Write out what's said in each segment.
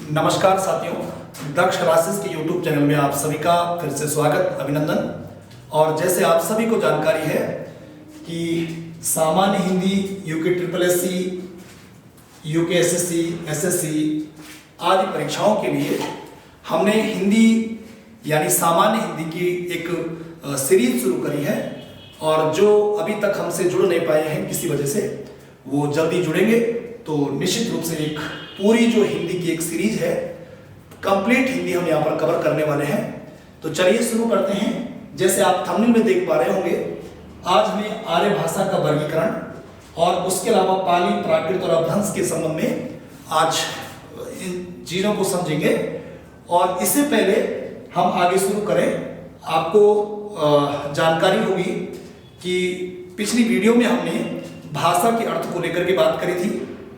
नमस्कार साथियों, दक्ष क्लासेस के YouTube चैनल में आप सभी का फिर से स्वागत, अभिनंदन। और जैसे आप सभी को जानकारी है कि सामान्य Hindi, UK triple SC, UK SSC, SSC आदि परीक्षाओं के लिए हमने हिंदी यानी सामान्य हिंदी की एक सीरीज शुरू करी है। और जो अभी तक हमसे जुड़ नहीं पाए हैं किसी वजह से, वो जल्दी जुड़ेंगे। तो निश्चित रूप से एक पूरी जो हिंदी की एक सीरीज है, कंप्लीट हिंदी हम यहाँ पर कवर करने वाले हैं। तो चलिए शुरू करते हैं। जैसे आप थंबनेल में देख पा रहे होंगे, आज हमें आर्य भाषा का वर्गीकरण और उसके अलावा पाली, प्राकृत और अपभ्रंश के संबंध में आज इन चीजों को समझेंगे। और इससे पहले हम आगे शुरू करें, आपको जानकारी होगी कि पिछली वीडियो में हमने भाषा के अर्थ को लेकर के बात करी थी,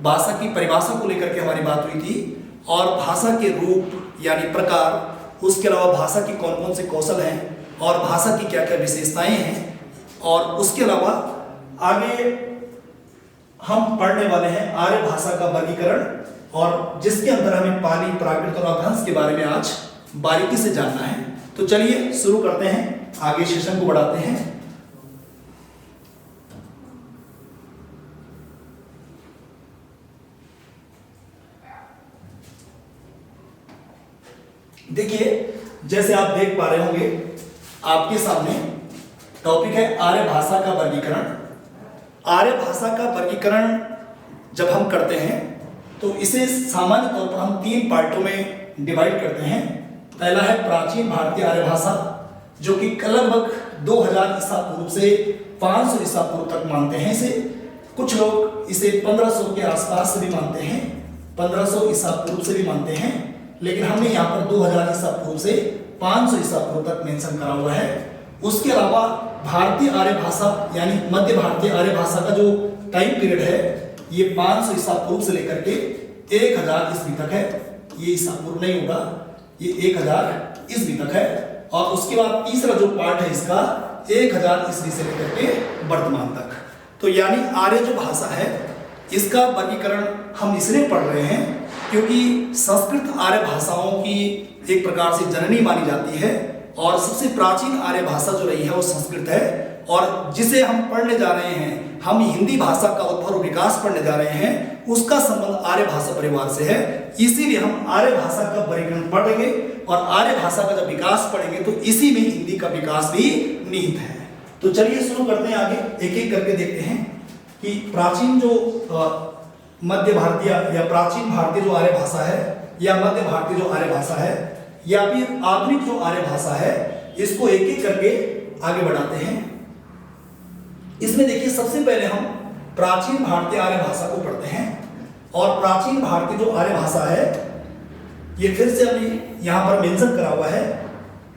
भाषा की परिभाषा को लेकर के हमारी बात हुई थी, और भाषा के रूप यानी प्रकार, उसके अलावा भाषा की कौन कौन से कौशल हैं और भाषा की क्या क्या विशेषताएं हैं। और उसके अलावा आगे हम पढ़ने वाले हैं आर्य भाषा का वर्गीकरण, और जिसके अंदर हमें पाली, प्राकृत और अपभ्रंश के बारे में आज बारीकी से जानना है। तो चलिए शुरू करते हैं, आगे सेशन को बढ़ाते हैं। देखिए, जैसे आप देख पा रहे होंगे, आपके सामने टॉपिक है आर्य भाषा का वर्गीकरण। आर्य भाषा का वर्गीकरण जब हम करते हैं तो इसे सामान्य तौर पर हम 3 पार्टों में डिवाइड करते हैं। पहला है प्राचीन भारतीय आर्य भाषा, जो कि लगभग 2000 ईसा पूर्व से 500 ईसा पूर्व तक मानते हैं इसे। कुछ लोग इसे 1500 के आसपास से भी मानते हैं, 1500 ईसा पूर्व से भी मानते हैं, लेकिन हमने यहाँ पर 2000 ईसा पूर्व से 500 ईसा पूर्व तक मेंशन करा हुआ है। उसके अलावा भारतीय आर्य भाषा यानी मध्य भारतीय आर्य भाषा का जो टाइम पीरियड है, ये 500 ईसा पूर्व से लेकर के 1000 ईस्वी तक है। ये ईसा पूर्व नहीं होगा, ये 1000 ईस्वी तक है। और उसके बाद तीसरा जो पार्ट है इसका 1000 ईस्वी से लेकर के वर्तमान तक। तो यानी आर्य जो भाषा है, इसका वर्गीकरण हम इसलिए पढ़ रहे हैं क्योंकि संस्कृत आर्य भाषाओं की एक प्रकार से जननी मानी जाती है, और सबसे प्राचीन आर्य भाषा जो रही है वो संस्कृत है। और जिसे हम पढ़ने जा रहे हैं, हम हिंदी भाषा का उद्भव और विकास पढ़ने जा रहे हैं, उसका संबंध आर्य भाषा परिवार से है। इसीलिए हम आर्य भाषा का वर्गीकरण पढ़ेंगे, और आर्य भाषा का जब विकास पढ़ेंगे तो इसी में हिंदी का विकास भी निहित है। तो चलिए शुरू करते हैं, आगे एक एक करके देखते हैं कि प्राचीन जो मध्य भारतीय या प्राचीन भारतीय जो आर्य भाषा है, या मध्य भारतीय जो आर्य भाषा है, या फिर आधुनिक जो आर्य भाषा है, इसको एक एक करके आगे बढ़ाते हैं। इसमें देखिए, सबसे पहले हम प्राचीन भारतीय आर्य भाषा को पढ़ते हैं। और प्राचीन भारतीय जो आर्य भाषा है, ये फिर से अभी यहां पर मेंशन करा हुआ है।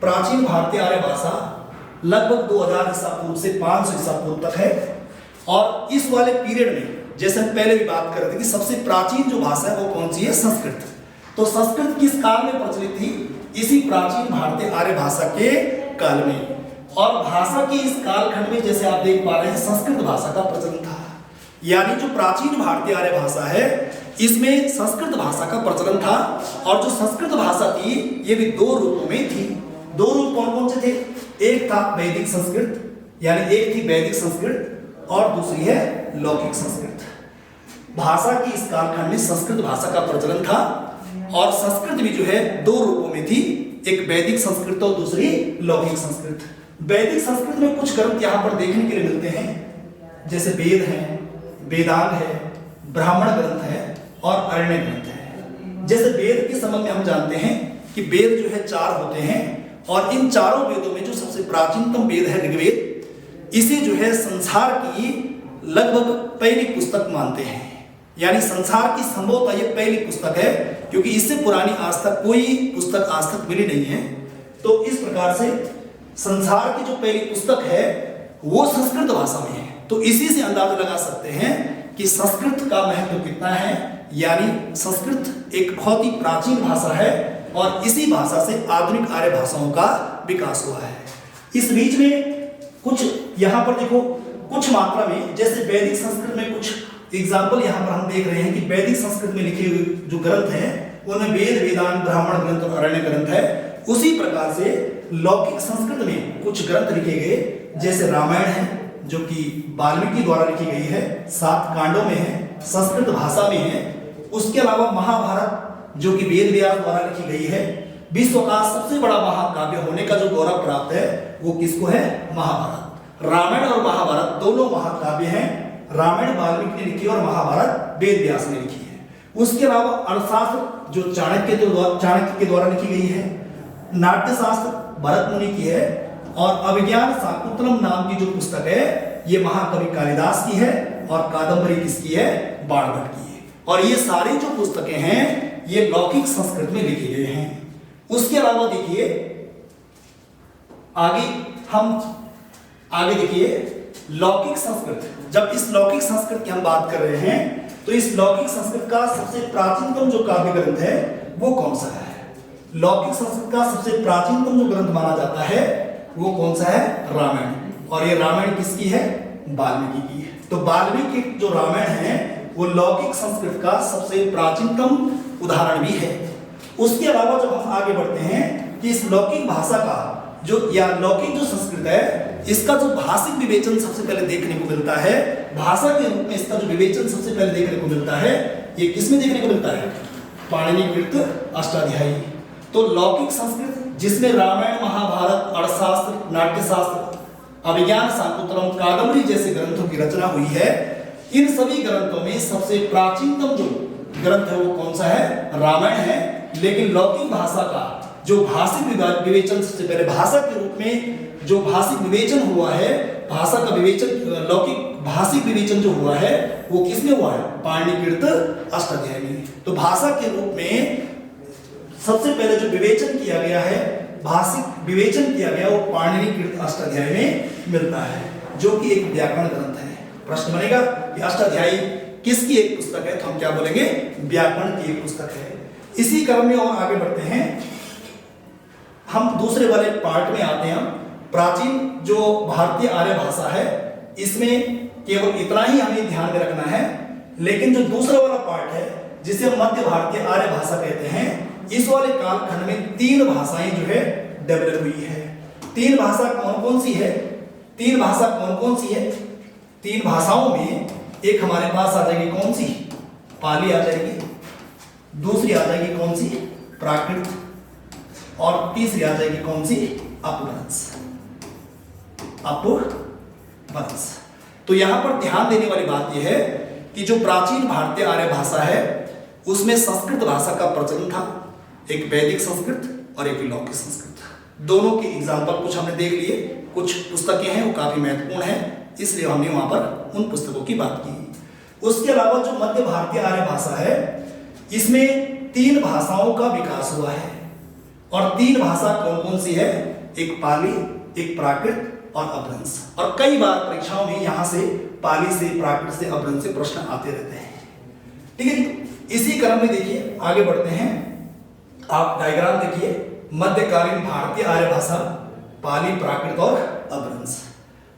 प्राचीन भारतीय आर्य भाषा लगभग 2000 ईसा पूर्व से 500 ईसा पूर्व तक है। और इस वाले पीरियड में, जैसे हम पहले भी बात कर रहे थे कि सबसे प्राचीन जो भाषा है वो कौन सी है? संस्कृत। तो संस्कृत किस काल में प्रचलित थी? इसी प्राचीन भारतीय आर्य भाषा के काल में। और भाषा के इस कालखंड में, जैसे आप देख पा रहे हैं, संस्कृत भाषा का प्रचलन था। यानी जो प्राचीन भारतीय आर्य भाषा है, इसमें संस्कृत भाषा का प्रचलन था। और जो संस्कृत भाषा थी, ये भी 2 रूपों में थी। 2 रूप कौन कौन से थे? एक था वैदिक संस्कृत, यानी एक थी वैदिक संस्कृत, और दूसरी है लौकिक संस्कृत। भाषा की इस कालखंड में संस्कृत भाषा का प्रचलन था। और संस्कृत भी जो है 2 रूपों में थी, एक वैदिक संस्कृत और दूसरी लौकिक संस्कृत। वैदिक संस्कृत में कुछ ग्रंथ यहाँ पर देखने के लिए मिलते हैं, जैसे वेद हैं, वेदांग है, ब्राह्मण ग्रंथ है और अरण्य ग्रंथ है। जैसे वेद के संबंध में हम जानते हैं कि वेद जो है 4 होते हैं, और इन चारों वेदों में जो सबसे प्राचीनतम वेद है ऋग्वेद, इसे जो है संसार की लगभग पहली पुस्तक मानते हैं। यानी संसार की संभवतः ये पहली पुस्तक है, क्योंकि इससे पुरानी आज तक कोई पुस्तक आज तक मिली नहीं है। तो इस प्रकार से संसार की जो पहली पुस्तक है वो संस्कृत भाषा में है। तो इसी से अंदाजा लगा सकते हैं कि संस्कृत का महत्व कितना है। यानी संस्कृत एक बहुत ही प्राचीन भाषा है, और इसी भाषा से आधुनिक आर्य भाषाओं का विकास हुआ है। इस बीच में कुछ यहाँ पर देखो, कुछ मात्रा में, जैसे वैदिक संस्कृत में कुछ एग्जाम्पल यहाँ पर हम देख रहे हैं कि वैदिक संस्कृत में लिखे हुए जो ग्रंथ हैं उनमें वेद, वेदांत, ब्राह्मण ग्रंथ और अरण्य ग्रंथ है। उसी प्रकार से लौकिक संस्कृत में कुछ ग्रंथ लिखे गए, जैसे रामायण है जो कि वाल्मीकि द्वारा लिखी गई है, 7 कांडों में है, संस्कृत भाषा में है। उसके अलावा महाभारत जो कि वेद व्यास द्वारा लिखी गई है। विश्व का सबसे बड़ा महाकाव्य होने का जो गौरव प्राप्त है वो किसको है? महाभारत। रामायण और महाभारत दोनों महाकाव्य हैं। रामायण वाल्मीकि ने लिखी और महाभारत वेद व्यास ने लिखी है। उसके अलावा अर्थशास्त्र जो चाणक्य के द्वारा लिखी गई है, नाट्यशास्त्र भरत मुनि की है, और अभिज्ञान शाकुंतलम नाम की जो पुस्तक है ये महाकवि कालिदास की है, और कादंबरी किसकी है? बाणभट्ट की है। और ये सारी जो पुस्तकें हैं ये लौकिक संस्कृत में लिखे गए हैं। उसके अलावा देखिए आगे देखिए लौकिक संस्कृत। जब इस लौकिक संस्कृत की हम बात कर रहे हैं तो इस लौकिक संस्कृत का सबसे प्राचीनतम जो काव्य ग्रंथ है वो कौन सा है? लौकिक संस्कृत का सबसे प्राचीनतम जो ग्रंथ माना जाता है वो कौन सा है? रामायण। और ये रामायण किसकी है? वाल्मीकि की है। तो वाल्मीकि जो रामायण है वो लौकिक संस्कृत का सबसे प्राचीनतम उदाहरण भी है। उसके अलावा जब हम आगे बढ़ते हैं कि इस लौकिक भाषा का जो या लौकिक जो संस्कृत है इसका जो भाषिक विवेचन सबसे पहले देखने को मिलता है, भाषा के रूप में इसका जो विवेचन सबसे पहले देखने को मिलता है, ये किसमें देखने को मिलता है? पाणिनिकृत अष्टाध्यायी। तो लौकिक संस्कृत जिसमें रामायण, महाभारत, अर्थशास्त्र, नाट्यशास्त्र, अभिज्ञान शाकुंतलम, कादंबरी जैसे ग्रंथों की रचना हुई है, इन सभी ग्रंथों में सबसे प्राचीनतम जो ग्रंथ है वो कौन सा है? रामायण है। लेकिन लौकिक भाषा का जो भाषिक विवेचन सबसे पहले भाषा के रूप में जो भाषिक विवेचन हुआ है, भाषा का विवेचन, लौकिक भाषिक विवेचन जो हुआ है वो किसमें हुआ है? पाणिनिकृत अष्टाध्यायी में। तो भाषा के रूप में सबसे पहले जो विवेचन किया गया है, भाषिक विवेचन किया गया वो पाणिनिकृत अष्टाध्यायी में मिलता है, जो कि एक व्याकरण ग्रंथ है। प्रश्न बनेगा कि अष्टाध्यायी किसकी एक पुस्तक है? तो हम क्या बोलेंगे? व्याकरण की एक पुस्तक है। इसी क्रम में और आगे बढ़ते हैं, हम दूसरे वाले पार्ट में आते हैं। प्राचीन जो भारतीय आर्य भाषा है इसमें केवल इतना ही हमें ध्यान में रखना है, लेकिन जो दूसरा वाला पार्ट है जिसे हम मध्य भारतीय आर्य भाषा कहते हैं, इस वाले कालखंड में 3 भाषाएं जो है डेवलप हुई है। 3 भाषा कौन कौन सी है? 3 भाषा कौन कौन सी है? 3 भाषाओं में एक हमारे पास आ जाएगी कौन सी? पाली आ जाएगी, दूसरी आ जाएगी कौन सी? प्राकृत, और तीसरी आ जाएगी कौन सी? अपभ्रंश। अपभ्रंश। तो यहां पर ध्यान देने वाली बात यह है कि जो प्राचीन भारतीय आर्य भाषा है उसमें संस्कृत भाषा का प्रचलन था, एक वैदिक संस्कृत और एक लौकिक संस्कृत। दोनों के एग्जाम्पल कुछ हमने देख लिए, कुछ पुस्तकें हैं वो काफी महत्वपूर्ण हैं, इसलिए हमने वहां पर उन पुस्तकों की बात की। उसके अलावा जो मध्य भारतीय आर्य भाषा है इसमें 3 भाषाओं का विकास हुआ है, और 3 भाषा कौन कौन सी है? एक पाली, एक प्राकृत और अपभ्रंश। और कई बार परीक्षाओं में यहां से पाली से, प्राकृत से, अपभ्रंश से प्रश्न आते रहते हैं। ठीक है, इसी क्रम में देखिए आगे बढ़ते हैं। आप डायग्राम देखिए, मध्यकालीन भारतीय आर्य भाषा, पाली, प्राकृत और अपभ्रंश।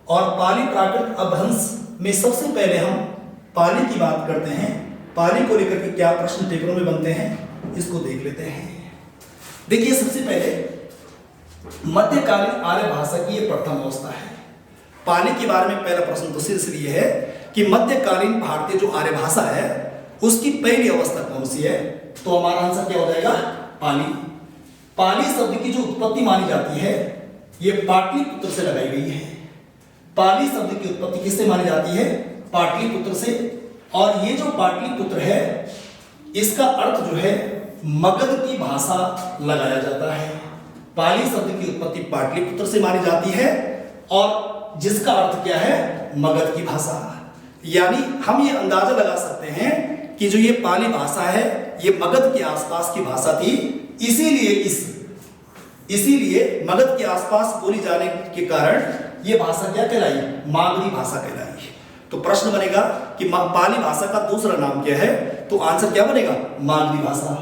और पाली, प्राकृत, अपभ्रंश में सबसे पहले हम पाली की बात करते हैं। पाली को लेकर के क्या प्रश्न पेपरों में बनते हैं इसको देख लेते हैं। देखिए सबसे पहले मध्यकालीन आर्य भाषा की ये प्रथम अवस्था है। पाली के बारे में पहला प्रश्न तो सिर्फ ये है कि मध्यकालीन भारतीय जो आर्य भाषा है उसकी पहली अवस्था कौन सी है? तो हमारा आंसर क्या हो जाएगा? पाली। पाली शब्द की जो उत्पत्ति मानी जाती है ये पाटलिपुत्र से लगाई गई है। पाली शब्द की उत्पत्ति किससे मानी जाती है? पाटलिपुत्र से। और ये जो पाटलिपुत्र है इसका अर्थ जो है मगध की भाषा लगाया जाता है। पाली शब्द की उत्पत्ति पाटलिपुत्र से मानी जाती है और जिसका अर्थ क्या है? मगध की भाषा। यानी हम ये अंदाजा लगा सकते हैं कि जो ये पाली भाषा है ये मगध के आसपास की भाषा थी, इसीलिए मगध के आसपास बोली जाने के कारण ये भाषा क्या कहलाई? मागधी भाषा कहलाई। तो प्रश्न बनेगा कि पाली भाषा का दूसरा नाम क्या है? तो आंसर क्या बनेगा? मागधी भाषा।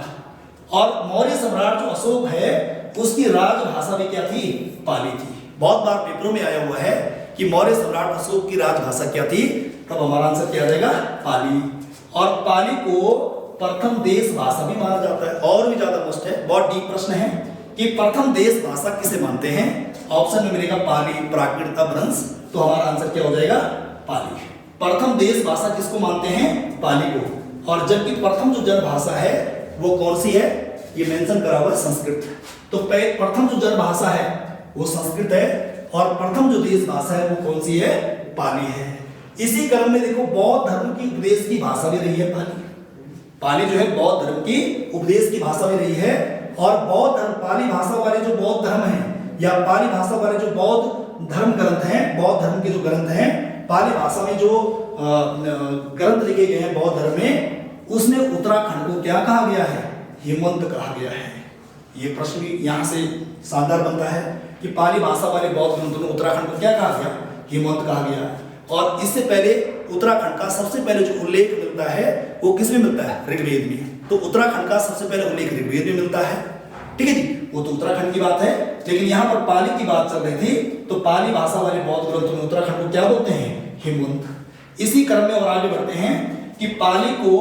और मौर्य सम्राट जो अशोक है उसकी राजभाषा भी क्या थी? पाली थी। बहुत बार पेपरों में आया हुआ है कि मौर्य सम्राट अशोक की राजभाषा क्या थी, तब हमारा आंसर क्या आ जाएगा? पाली। और पाली को प्रथम देश भाषा भी माना जाता है। और भी ज्यादा मोस्ट है, बहुत डीप प्रश्न है कि प्रथम देश भाषा किसे मानते हैं। ऑप्शन में मिलेगा पाली, प्राकृत, अपभ्रंश। तो हमारा आंसर क्या हो जाएगा, पाली। प्रथम देश भाषा किसको मानते हैं, पाली को। और जबकि प्रथम जो जन भाषा है वो कौन सी है, ये मेंशन करा हुआ है संस्कृत। तो प्रथम जो जन भाषा है वो संस्कृत है और प्रथम जो देश भाषा है वो कौन सी है, पाली है। इसी क्रम में देखो बौद्ध धर्म की उपदेश की भाषा भी रही है पाली। पाली जो है बौद्ध धर्म की उपदेश की भाषा भी रही है। और बौद्ध धर्म, पाली भाषा वाले जो बौद्ध धर्म है या पाली भाषा वाले जो बौद्ध धर्म ग्रंथ हैं, बौद्ध धर्म के जो ग्रंथ हैं, पाली भाषा में जो ग्रंथ लिखे गए हैं बौद्ध धर्म में, उसमें उत्तराखंड को क्या कहा गया है, हेमंत कहा गया है। ये प्रश्न भी यहाँ से शानदार बनता है कि पाली भाषा वाले बौद्ध ग्रंथों में उत्तराखंड को क्या कहा गया, हेमंत कहा गया। और इससे पहले उत्तराखंड का सबसे पहले जो उल्लेख मिलता है वो किसमें मिलता है, ऋग्वेद में। तो उत्तराखंड का सबसे पहले उल्लेख ऋग्वेद में मिलता है, ठीक है जी। वो तो उत्तराखंड की बात है, लेकिन यहाँ पर पाली की बात चल रही थी। तो पाली भाषा वाले बौद्ध ग्रंथों में उत्तराखंड को क्या बोलते हैं, हेमंत। इसी क्रम में और आगे बढ़ते हैं कि पाली को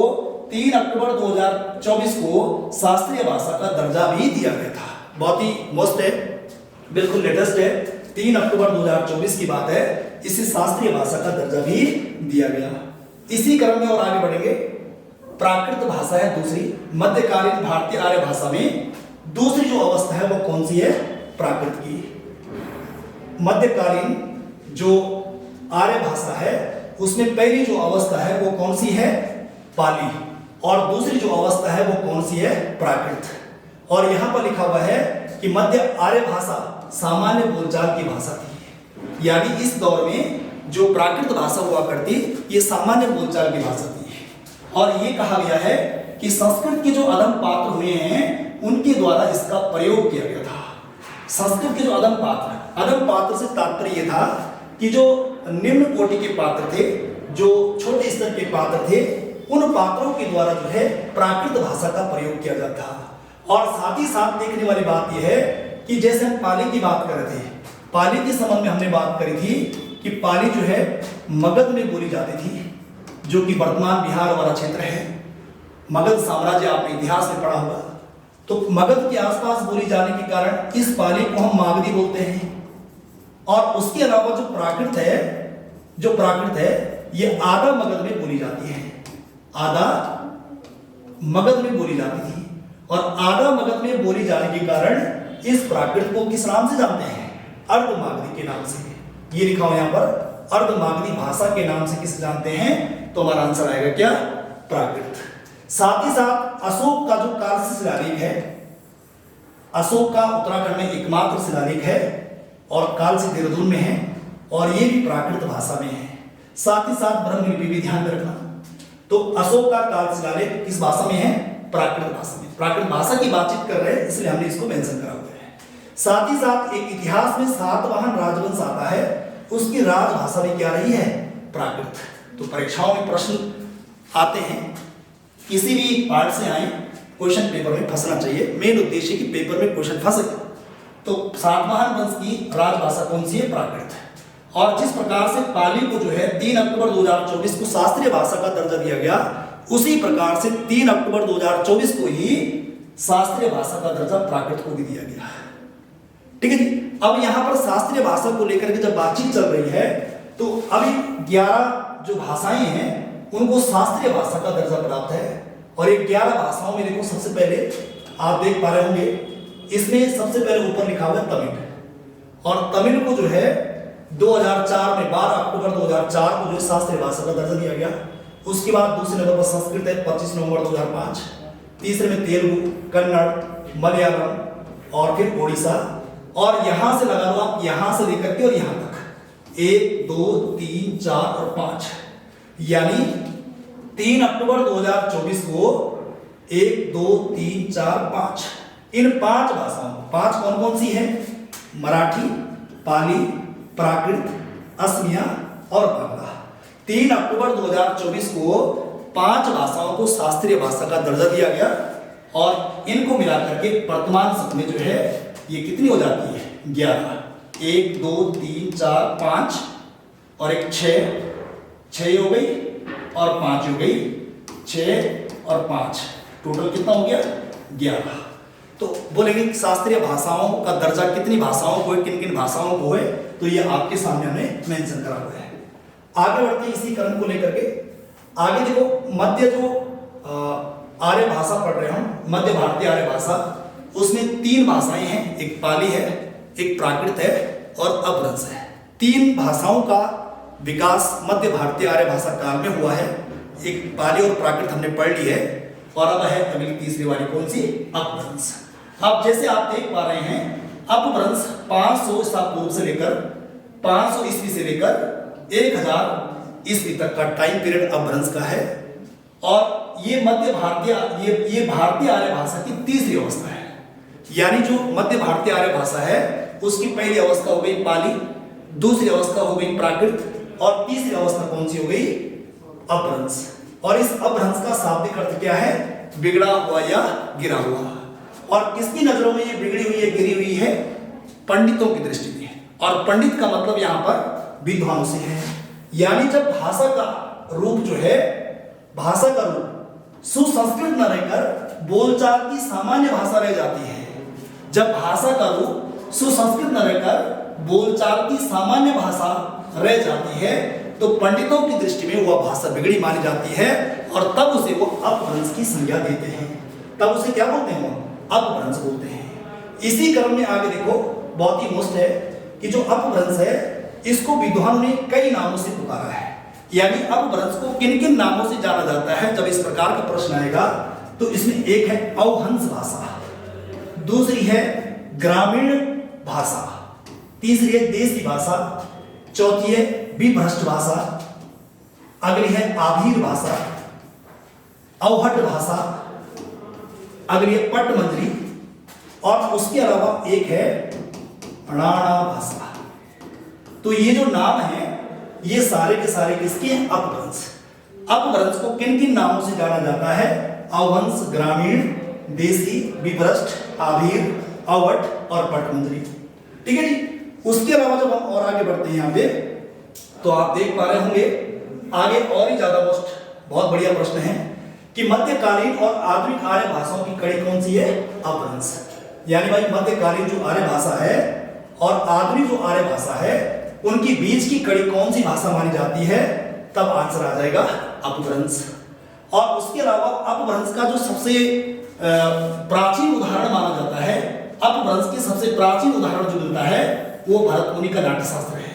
3 अक्टूबर 2024 को शास्त्रीय भाषा का दर्जा भी दिया गया था। बहुत ही मस्त है, बिल्कुल लेटेस्ट है, 3 अक्टूबर 2024 की बात है। इसे शास्त्रीय भाषा का दर्जा भी दिया गया। इसी क्रम में और आगे बढ़ेंगे। प्राकृत भाषा है दूसरी, मध्यकालीन भारतीय आर्य भाषा में दूसरी जो अवस्था है वो कौन सी है, प्राकृत की। मध्यकालीन जो आर्य भाषा है उसमें पहली जो अवस्था है वो कौन सी है, पाली। और दूसरी जो अवस्था है वो कौन सी है, प्राकृत। और यहां पर लिखा हुआ है कि मध्य आर्य भाषा सामान्य बोलचाल की भाषा थी। यानी इस दौर में जो प्राकृत भाषा हुआ करती ये सामान्य बोलचाल की भाषा थी। और ये कहा गया है कि संस्कृत के जो अदम पात्र हुए हैं उनके द्वारा इसका प्रयोग किया गया था। संस्कृत के जो अदम पात्र से तात्पर्य ये था कि जो निम्न कोटि के पात्र थे, जो छोटे स्तर के पात्र थे, उन पात्रों के द्वारा जो है प्राकृत भाषा का प्रयोग किया जाता था। और साथ ही साथ देखने वाली बात यह है कि जैसे हम पाली की बात कर रहे थे, पाली के संबंध में हमने बात करी थी कि पाली जो है मगध में बोली जाती थी, जो कि वर्तमान बिहार वाला क्षेत्र है। मगध साम्राज्य आपने इतिहास में पढ़ा होगा। तो मगध के आसपास बोली जाने के कारण इस पाली को हम मागधी बोलते हैं। और उसके अलावा जो प्राकृत है ये आधा मगध में बोली जाती है, आधा मगध में बोली जाती थी। और आधा मगध में बोली जाने के कारण इस प्राकृत को किस नाम से जानते हैं, अर्धमागधी के नाम से। ये लिखा हुआ यहाँ पर, अर्धमागधी भाषा के नाम से किसे जानते हैं। तो हमारा आंसर आएगा क्या, प्राकृत। साथ ही साथ अशोक का जो कालसी शिलालेख है, अशोक का उत्तराखंड में एकमात्र शिलालेख है और कालसी देहरादून में है और ये भी प्राकृत भाषा में है। साथ ही साथ ब्रह्मलिपि भी ध्यान में रखना। तो अशोक का काल शिलालेख किस भाषा में है, प्राकृत भाषा में। प्राकृत भाषा की बातचीत कर रहे हैं इसलिए हमने इसको मेंशन करा हुआ है। साथ ही साथ एक इतिहास में सातवाहन राजवंश आता है, उसकी राजभाषा भी क्या रही है, प्राकृत। तो परीक्षाओं में प्रश्न आते हैं, किसी भी पार्ट से आए, क्वेश्चन पेपर में फंसना चाहिए। मेन उद्देश्य कि पेपर में क्वेश्चन फंसे। तो सातवाहन वंश की राजभाषा कौन सी है, प्राकृत। और जिस प्रकार से पाली को जो है 3 अक्टूबर 2024 को शास्त्रीय भाषा का दर्जा दिया गया, उसी प्रकार से 3 अक्टूबर 2024 को ही शास्त्रीय भाषा का दर्जा प्राकृत को भी दिया गया। ठीक है जी। अब यहाँ पर शास्त्रीय भाषा को लेकर के जब बातचीत चल रही है तो अभी 11 जो भाषाएं हैं उनको शास्त्रीय भाषा का दर्जा प्राप्त है। और ये 11 भाषाओं में देखो, सबसे पहले आप देख पा रहे होंगे इसमें सबसे पहले ऊपर लिखा हुआ है तमिल। और तमिल को जो है 2004 में 12 अक्टूबर 2004 को जो शास्त्रीय भाषा का दर्जा दिया गया। उसके बाद दूसरे नंबर पर संस्कृत है 25 नवंबर 2005, तीसरे में तेलुगु, कन्नड़, मलयालम और फिर ओडिशा। और यहां से लगा लो आप, यहां से लेकर के और यहां तक 1 2 3 4 और 5, यानी 3 अक्टूबर 2024 को 1 2 3 4 5 इन 5 भाषाओं, 5 कौन कौन सी है, मराठी, पाली, प्राकृत, असमिया और बांग्ला। 3 अक्टूबर 2024 को 5 भाषाओं को शास्त्रीय भाषा का दर्जा दिया गया। और इनको मिलाकर के वर्तमान समय में जो है ये कितनी हो जाती है, 11। 1 2 3 4 5 और एक 6 हो गई और 5 हो गई, 6 और 5, टोटल कितना हो गया 11। तो बोलेंगे शास्त्रीय भाषाओं का दर्जा कितनी भाषाओं को है, किन किन भाषाओं को है, तो ये आपके सामने हमने मेंशन करा हुआ है। आगे बढ़ते हैं इसी क्रम को लेकर के। आगे देखो मध्य जो आर्य भाषा पढ़ रहे हम, मध्य भारतीय आर्य भाषा, उसमें 3 भाषाएं हैं, एक पाली है, एक प्राकृत है और अपभ्रंश है। 3 भाषाओं का विकास मध्य भारतीय आर्य भाषा काल में हुआ है। एक पाली और प्राकृत हमने पढ़ ली है और अब है अगली तीसरी वाली कौन सी, अपभ्रंश। अब जैसे आप देख पा रहे हैं अपभ्रंश 500 ईसा पूर्व से लेकर 500 ईस्वी से लेकर 1000 ईस्वी तक का टाइम पीरियड अपभ्रंश का है और ये मध्य भारतीय ये भारतीय आर्य भाषा की तीसरी अवस्था है। यानी जो मध्य भारतीय आर्य भाषा है उसकी पहली अवस्था हो गई पाली, दूसरी अवस्था हो गई प्राकृत और तीसरी अवस्था कौन सी हो गई, अपभ्रंश। और इस अपभ्रंश का शाब्दिक अर्थ क्या है, बिगड़ा हुआ या गिरा हुआ। और किसकी नजरों में ये बिगड़ी हुई है, गिरी हुई है, पंडितों की दृष्टि में। और पंडित का मतलब यहाँ पर विद्वानों से है। यानी जब भाषा का रूप जो है, भाषा का रूप सुसंस्कृत न रहकर बोलचाल की सामान्य भाषा रह जाती है, जब भाषा का रूप सुसंस्कृत न रहकर बोलचाल की सामान्य भाषा रह जाती है तो पंडितों की दृष्टि में वह भाषा बिगड़ी मानी जाती है और तब उसे वो अपभ्रंश की संज्ञा देते हैं। तब उसे क्या बोलते हैं, वो अपभ्रंश बोलते हैं। इसी क्रम में आगे देखो बहुत ही मोस्ट है कि जो अपभ्रंश है इसको विद्वानों ने कई नामों से पुकारा है। यानी अपभ्रंश को किन किन नामों से जाना जाता है, जब इस प्रकार का प्रश्न आएगा तो इसमें एक है अवहंस भाषा, दूसरी है ग्रामीण भाषा, तीसरी है देसी भाषा, चौथी है विभ्रष्ट भाषा, अगली है आभीर भाषा, अवहट भाषा, अगली है पटमंजरी और उसके अलावा एक है राणा भाषा। तो ये जो नाम है ये सारे के सारे किसके हैं, अपभ्रंश। अपभ्रंश को किन किन नामों से जाना जाता है, अवहंस, ग्रामीण, देसी, विभ्रष्ट, आभीर, अवहट और पटमंजरी। ठीक है जी। उसके अलावा जब हम और आगे बढ़ते हैं यहाँ पे तो आप देख पा रहे होंगे आगे और ही ज्यादा बहुत बढ़िया प्रश्न है कि मध्यकालीन और आधुनिक आर्य भाषाओं की कड़ी कौन सी है, अपभ्रंश। यानी भाई मध्यकालीन जो आर्य भाषा है और आधुनिक जो आर्य भाषा है उनकी बीच की कड़ी कौन सी भाषा मानी जाती है, तब आंसर आ जाएगा अपभ्रंश। और उसके अलावा अपभ्रंश का जो सबसे प्राचीन उदाहरण माना जाता है, अपभ्रंश के सबसे प्राचीन उदाहरण जो मिलता है वो भरत मुनि का नाट्यशास्त्र है।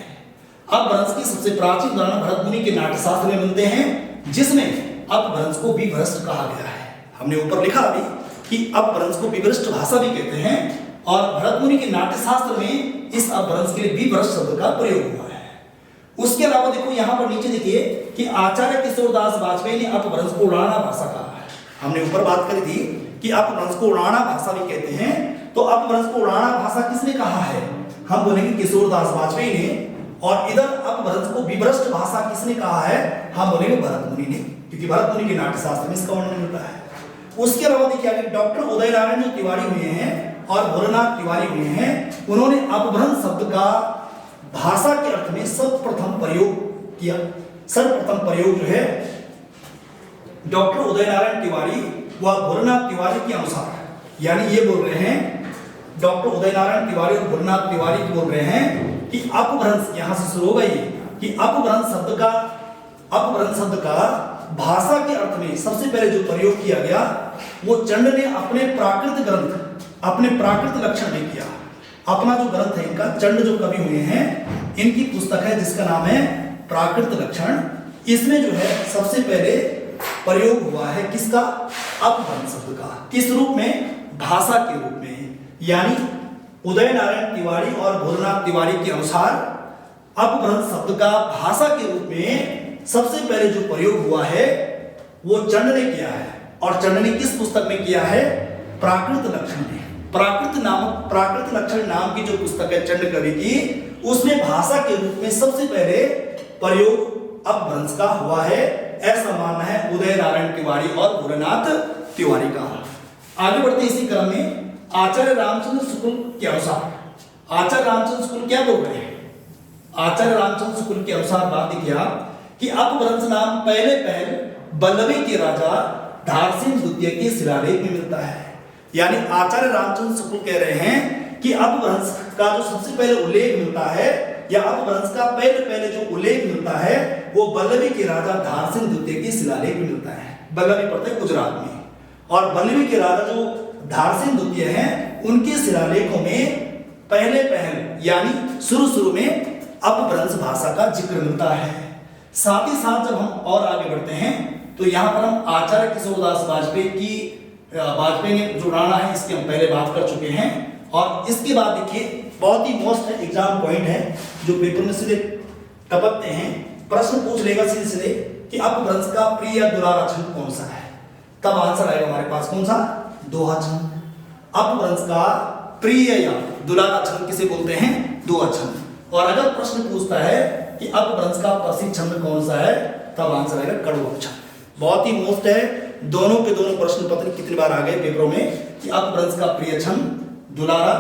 अपभ्रंश की सबसे प्राचीन उदाहरण भरत मुनि के नाट्यशास्त्र में मिलते हैं जिसमें अपभ्रंश को विभ्रष्ट कहा गया है। हमने ऊपर लिखा अभी कि अपभ्रंश को विभ्रष्ट भाषा भी कहते हैं और भरत मुनि के नाट्यशास्त्र में इस अपभ्रंश के लिए विभ्रष्ट शब्द का प्रयोग हुआ है। उसके अलावा देखो यहाँ पर नीचे देखिए कि आचार्य किशोरदास वाजपेयी ने अपभ्रंश को उड़ाना भाषा कहा है। हमने ऊपर बात करी थी कि अपभ्रंश को उड़ाना भाषा भी कहते हैं, तो अपभ्रंश को उड़ाना भाषा किसने कहा है, हम बोलेंगे किशोरदास वाजपेयी ने। और इधर अपभ्रंश को विभ्रष्ट भाषा किसने कहा है, हम बोलेंगे भरत मुनि ने, क्योंकि भरत मुनि के नाट्यशास्त्र में इसका वर्णन मिलता है। उसके अलावा देखिए आगे डॉक्टर उदय नारायण जो तिवारी हुए हैं और भोलेनाथ तिवारी हुए हैं, उन्होंने अपभ्रंश शब्द का भाषा के अर्थ में सर्वप्रथम प्रयोग किया। सर्वप्रथम प्रयोग जो है डॉक्टर उदय नारायण तिवारी व भोलेनाथ तिवारी के अनुसार, यानी ये बोल रहे हैं डॉक्टर उदय नारायण तिवारी और भोलेनाथ तिवारी बोल रहे हैं कि अपभ्रंश, यहां से शुरू होगा ये कि अपभ्रंश शब्द का भाषा के अर्थ में सबसे पहले जो प्रयोग किया गया वो चंड ने अपने प्राकृत ग्रंथ, अपने प्राकृत लक्षण में किया। अपना जो ग्रंथ है इनका, चंड जो कवि हुए हैं इनकी पुस्तक है जिसका नाम है प्राकृत लक्षण। इसमें जो है सबसे पहले प्रयोग हुआ है किसका, अपभ्रंश शब्द का। किस रूप में, भाषा के रूप में। यानी उदय नारायण तिवारी और भोलेनाथ तिवारी के अनुसार अपभ्रंश शब्द का भाषा के रूप में सबसे पहले जो प्रयोग हुआ है वो चंड ने किया है। और चंड ने किस पुस्तक में किया है, प्राकृत लक्षण में। प्राकृत लक्षण नाम की जो पुस्तक है चंड कवि की, उसमें भाषा के रूप में सबसे पहले प्रयोग अपभ्रंश का हुआ है, ऐसा मानना है उदय नारायण तिवारी और भोलेनाथ तिवारी का। आगे बढ़ते इसी क्रम में आचार्य रामचंद्र शुक्ल के अनुसार, आचार्य रामचंद्र शुक्ल क्या बोल रहे हैं, आचार्य रामचंद्र शुक्ल के अनुसार बात देखिए आप कि अपभ्रंश नाम पहले बल्लभी के राजा धारसिंह द्वितीय के शिलालेख में मिलता है। यानी आचार्य रामचंद्र शुक्ल कह रहे हैं कि अपभ्रंश का जो सबसे पहले उल्लेख मिलता है या अपभ्रंश का पहले जो उल्लेख मिलता है वो बल्लभी के राजा धारसिंह द्वितीय के शिलालेख में मिलता है। बल्लभी पड़ते हैं गुजरात में, और बल्लभी के राजा जो धारसिंह द्वितीय हैं उनके शिलालेखों में पहल यानी शुरू में अपभ्रंश भाषा का जिक्र मिलता है। साथ ही साथ जब हम और आगे बढ़ते हैं तो यहाँ पर हम आचार्य किशोरदास वाजपेयी ने जो राणा है इसकी हम पहले बात कर चुके हैं। और इसके बाद देखिए बहुत ही मोस्ट एग्जाम पॉइंट है जो पेपर में सीधे टपकते हैं, प्रश्न पूछ लेगा सीधे कि अपभ्रंश का प्रिय या दुलारा छंद कौन सा है। तब आंसर आएगा हमारे पास कौन सा, दोहा छंद। अपभ्रंश का प्रिय या दुलारा छंद किसे बोलते हैं, दोहा छंद। और अगर प्रश्न पूछता है कि अपभ्रंश का प्रसिद्ध छंद कौन सा है, तब आंसर आएगा कड़वा छंद। बहुत ही मोस्ट है, दोनों के दोनों प्रश्न पत्र कितनी बार आ गए पेपरों में कि अपभ्रंश का प्रिय छंद दुलारा,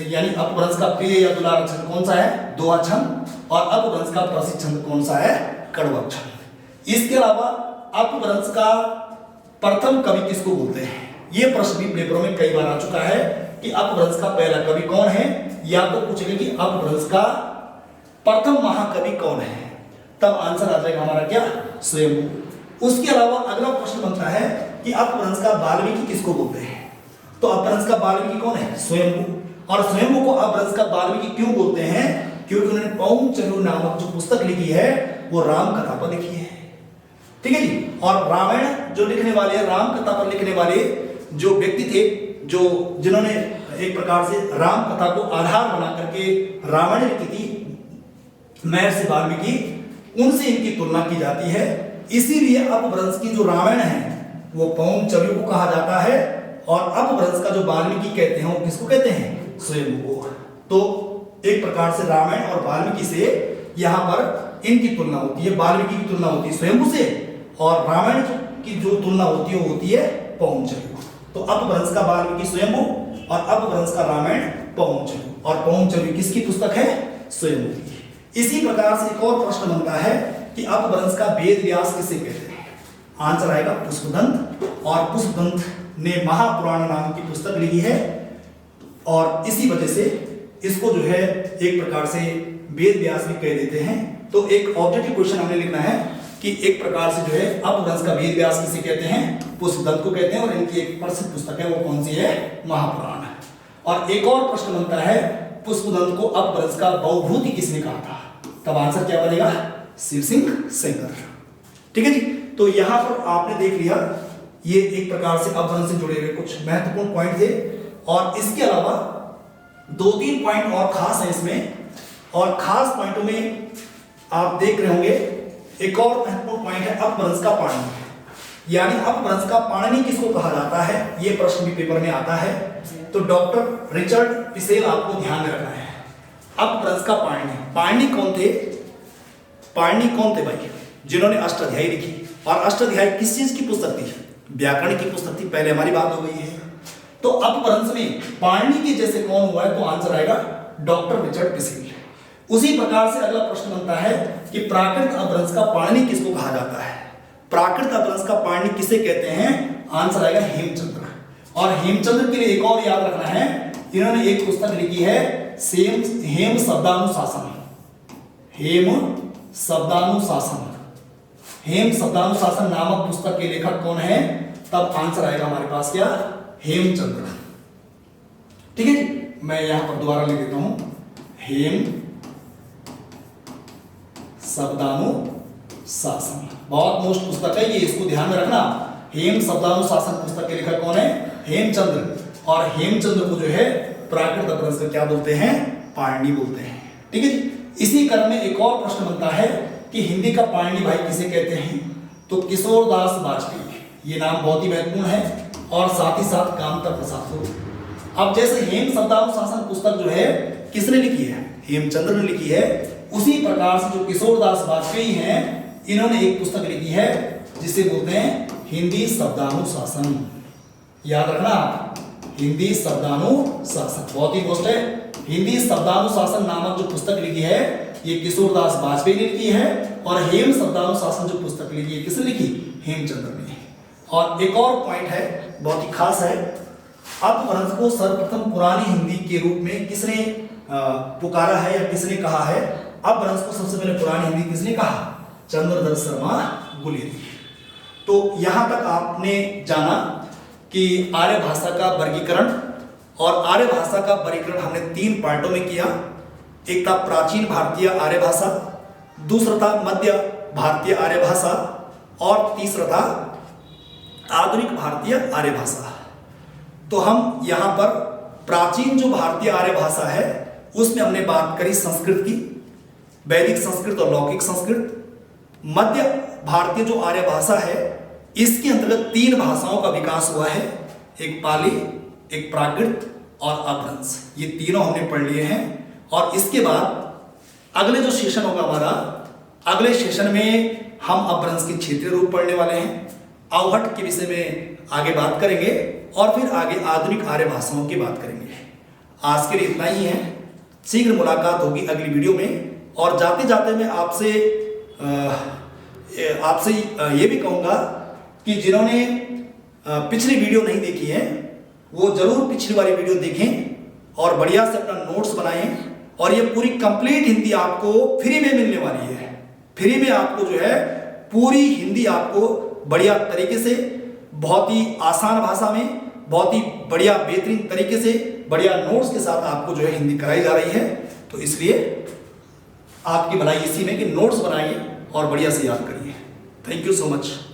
यानी अपभ्रंश का प्रिय या दुलारा छंद कौन सा है, दोहा छंद, और अपभ्रंश का प्रसिद्ध छंद कौन सा है, कड़वा छंद। इसके अलावा अपभ्रंश का प्रथम कवि किसको बोलते हैं, यह प्रश्न भी पेपरों में कई बार आ चुका है कि अपभ्रंश का पहला कवि कौन है, या तो पूछेंगे कि अपभ्रंश का प्रथम महाकवि कौन है, तब आंसर आ जाएगा हमारा क्या, स्वयंभू। उसके अलावा अगला प्रश्न बनता है कि अपभ्रंश का वाल्मीकि किसको बोलते हैं, तो अपभ्रंश का वाल्मीकि कौन है, स्वयंभू। और स्वयंभू को अपभ्रंश का वाल्मीकि क्यों बोलते हैं, क्योंकि उन्होंने पौंग चरु नामक जो पुस्तक लिखी है वो राम कथा पर लिखी है, ठीक है जी। और रामायण जो लिखने वाले, राम कथा पर लिखने वाले जो व्यक्ति थे, जो जिन्होंने एक प्रकार से राम कथा को आधार बना करके रामायण लिखी थी, महर्षि वाल्मीकि, उनसे इनकी तुलना की जाती है। इसीलिए अपभ्रंश की जो रामायण है वो पौंग चरु को कहा जाता है, और अपभ्रंश का जो वाल्मीकि कहते हैं वो किसको कहते हैं, स्वयंभू को। तो एक प्रकार से रामायण और वाल्मीकि से यहाँ पर इनकी तुलना होती है, वाल्मीकि की तुलना होती है स्वयंभू से, और रामायण की जो तुलना होती है वो होती है पौंग चरु। तो अपभ्रंश का वाल्मीकि स्वयंभू और अपभ्रंश का रामायण पौंग चरु, और पौंग चरु किसकी पुस्तक है, स्वयंभू की। इसी प्रकार से एक और प्रश्न बनता है कि अपभ्रंश का वेद व्यास किसे कहते हैं, आंसर आएगा पुष्पदंत। और पुष्पदंत ने महापुराण नाम की पुस्तक लिखी है, और इसी वजह से इसको जो है एक प्रकार से वेद व्यास भी कह देते हैं। तो एक ऑब्जेक्टिव क्वेश्चन हमने लिखना है कि एक प्रकार से जो है अपभ्रंश का वेद व्यास किसे कहते हैं, पुष्पदंत को कहते हैं, और इनकी एक प्रसिद्ध पुस्तक है वो कौन सी है, महापुराण है। और एक और प्रश्न बनता है पुष्पदंत को अपभ्रंश का बहुभूति किसने कहा था, तब आंसर क्या बनेगा, शिव सिंह सेंगर, ठीक है जी। तो यहाँ पर आपने देख लिया ये एक प्रकार से अपभ्रंश से जुड़े हुए कुछ महत्वपूर्ण पॉइंट थे, और इसके अलावा 2-3 पॉइंट और खास है इसमें, और खास पॉइंटों में आप देख रहे होंगे एक और महत्वपूर्ण पॉइंट है अपभ्रंश का पाणिनि। यानी अपभ्रंश का पाणिनि किसको कहा जाता है, यह प्रश्न भी पेपर में आता है। तो डॉक्टर रिचर्ड पिसेल आपको ध्यान में रखना है। अपभ्रंश का पाणिनि कौन थे, पाणिनि कौन थे भाई, जिन्होंने अष्टाध्यायी लिखी। और अष्टाध्यायी किस चीज की पुस्तक थी, व्याकरण की पुस्तक थी, पहले हमारी बात हो गई है। तो अपभ्रंश में पाणिनि के जैसे कौन हुआ है, तो आंसर आएगा डॉक्टर रिचर्ड पिसेल। उसी प्रकार से अगला प्रश्न बनता है कि प्राकृत अपभ्रंश का पाणिनि किसको कहा जाता है, प्राकृत अपभ्रंश का पाणिनि किसे कहते हैं, आंसर आएगा हेमचंद्र। और हेमचंद्र के लिए एक और याद रखना है, इन्होंने एक पुस्तक लिखी है हेम शब्दानुशासन। हेम शब्दानुशासन, हेम शब्दानुशासन नामक पुस्तक के लेखक कौन है, तब आंसर आएगा हमारे पास क्या, हेमचंद्र, ठीक है जी। मैं यहां पर दोबारा लिख देता हूं, हेम शब्दानुशासन, बहुत मोस्ट पुस्तक है ये, इसको ध्यान में रखना। हेम शब्दानुशासन पुस्तक के लेखक कौन है, हेमचंद्र। और हेमचंद्र को जो है प्राकृत अपभ्रंश का क्या बोलते हैं, पाणिनि बोलते हैं, ठीक है जी। इसी क्रम में एक और प्रश्न बनता है कि हिंदी का पाणिनि भाई किसे कहते हैं, तो किशोरदास वाजपेयी, ये नाम बहुत ही महत्वपूर्ण है, और साथ ही साथ कामता प्रसाद को। अब जैसे हेम शब्दानुशासन पुस्तक जो है किसने लिखी है, हेमचंद्र ने लिखी है, उसी प्रकार से जो किशोरदास वाजपेयी हैं, इन्होंने एक पुस्तक लिखी है जिसे बोलते हैं हिंदी शब्दानुशासन। याद रखना, हिंदी शब्दानुशासन बहुत ही मोस्ट है। हिंदी शब्दानुशासन नामक जो पुस्तक लिखी है ये किशोरदास वाजपेयी ने लिखी है, और हेम शब्दानुशासन जो पुस्तक लिखी है किसने लिखी, हेमचंद्र ने। और एक और पॉइंट है बहुत ही खास है, अपभ्रंश को सर्वप्रथम पुरानी हिंदी के रूप में किसने पुकारा है या किसने कहा है? अपभ्रंश को सबसे पहले पुरानी हिंदी किसने कहा? चंद्रधर शर्मा गुलेरिया। तो यहां तक आपने जाना कि आर्य भाषा का वर्गीकरण, और आर्य भाषा का वर्गीकरण हमने 3 पार्टों में किया। एक था प्राचीन भारतीय आर्य भाषा, दूसरा था मध्य भारतीय आर्य भाषा, और तीसरा था आधुनिक भारतीय आर्य भाषा। तो हम यहां पर प्राचीन जो भारतीय आर्य भाषा है उसमें हमने बात करी संस्कृत की, वैदिक संस्कृत और लौकिक संस्कृत। मध्य भारतीय जो आर्य भाषा है इसके अंतर्गत 3 भाषाओं का विकास हुआ है, एक पाली, एक प्राकृत और अपभ्रंश। ये तीनों हमने पढ़ लिए हैं। और इसके बाद अगले जो सेशन होगा हमारा, अगले सेशन में हम अपभ्रंश के क्षेत्रीय रूप पढ़ने वाले हैं, अवहट के विषय में आगे बात करेंगे और फिर आगे आधुनिक आर्य भाषाओं की बात करेंगे। आज के लिए इतना ही है, शीघ्र मुलाकात होगी अगली वीडियो में। और जाते जाते मैं आपसे ये भी कहूँगा कि जिन्होंने पिछली वीडियो नहीं देखी है वो जरूर पिछली वाली वीडियो देखें और बढ़िया से अपना नोट्स बनाएं। और ये पूरी कंप्लीट हिंदी आपको फ्री में मिलने वाली है। फ्री में आपको जो है पूरी हिंदी आपको बढ़िया तरीके से, बहुत ही आसान भाषा में, बहुत ही बढ़िया बेहतरीन तरीके से, बढ़िया नोट्स के साथ आपको जो है हिंदी कराई जा रही है। तो इसलिए आपकी भलाई इसी में कि नोट्स बनाइए और बढ़िया से याद करिए। Thank you so much.